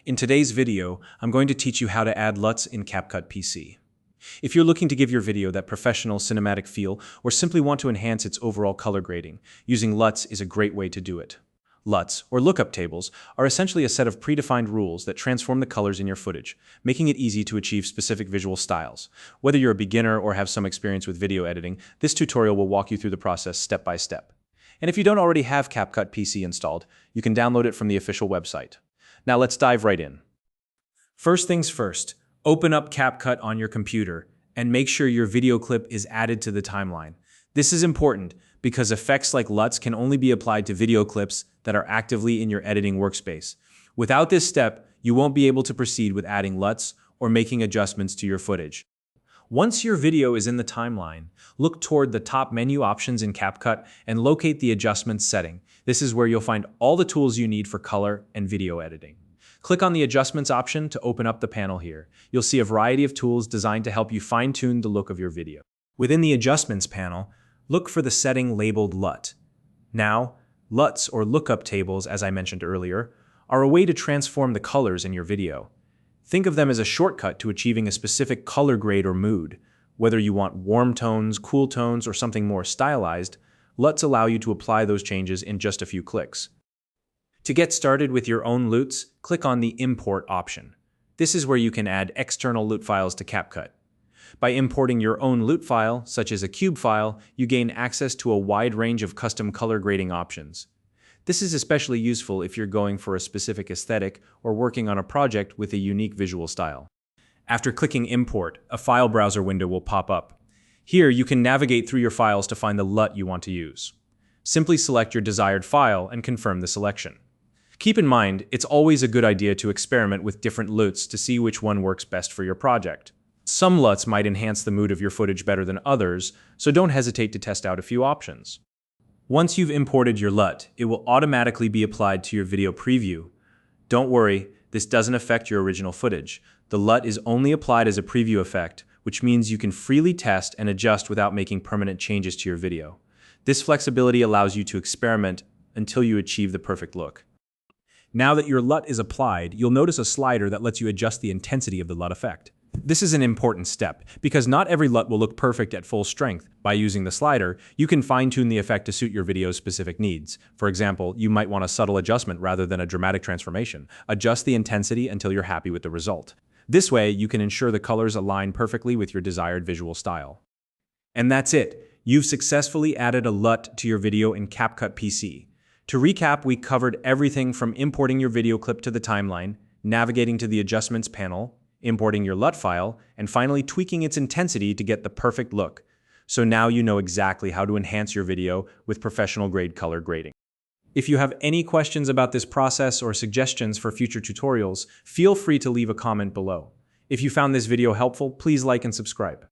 In today's video, I'm going to teach you how to add LUTs in CapCut PC. If you're looking to give your video that professional cinematic feel or simply want to enhance its overall color grading, using LUTs is a great way to do it. LUTs, or lookup tables, are essentially a set of predefined rules that transform the colors in your footage, making it easy to achieve specific visual styles. Whether you're a beginner or have some experience with video editing, this tutorial will walk you through the process step by step. And if you don't already have CapCut PC installed, you can download it from the official website. Now let's dive right in. First things first, open up CapCut on your computer and make sure your video clip is added to the timeline. This is important because effects like LUTs can only be applied to video clips that are actively in your editing workspace. Without this step, you won't be able to proceed with adding LUTs or making adjustments to your footage. Once your video is in the timeline, look toward the top menu options in CapCut and locate the Adjustments setting. This is where you'll find all the tools you need for color and video editing. Click on the Adjustments option to open up the panel here. You'll see a variety of tools designed to help you fine-tune the look of your video. Within the Adjustments panel, look for the setting labeled LUT. Now, LUTs, or lookup tables, as I mentioned earlier, are a way to transform the colors in your video. Think of them as a shortcut to achieving a specific color grade or mood. Whether you want warm tones, cool tones, or something more stylized, LUTs allow you to apply those changes in just a few clicks. To get started with your own LUTs, click on the Import option. This is where you can add external LUT files to CapCut. By importing your own LUT file, such as a cube file, you gain access to a wide range of custom color grading options. This is especially useful if you're going for a specific aesthetic or working on a project with a unique visual style. After clicking Import, a file browser window will pop up. Here, you can navigate through your files to find the LUT you want to use. Simply select your desired file and confirm the selection. Keep in mind, it's always a good idea to experiment with different LUTs to see which one works best for your project. Some LUTs might enhance the mood of your footage better than others, so don't hesitate to test out a few options. Once you've imported your LUT, it will automatically be applied to your video preview. Don't worry, this doesn't affect your original footage. The LUT is only applied as a preview effect, which means you can freely test and adjust without making permanent changes to your video. This flexibility allows you to experiment until you achieve the perfect look. Now that your LUT is applied, you'll notice a slider that lets you adjust the intensity of the LUT effect. This is an important step, because not every LUT will look perfect at full strength. By using the slider, you can fine-tune the effect to suit your video's specific needs. For example, you might want a subtle adjustment rather than a dramatic transformation. Adjust the intensity until you're happy with the result. This way, you can ensure the colors align perfectly with your desired visual style. And that's it. You've successfully added a LUT to your video in CapCut PC. To recap, we covered everything from importing your video clip to the timeline, navigating to the Adjustments panel, importing your LUT file, and finally tweaking its intensity to get the perfect look. So now you know exactly how to enhance your video with professional-grade color grading. If you have any questions about this process or suggestions for future tutorials, feel free to leave a comment below. If you found this video helpful, please like and subscribe.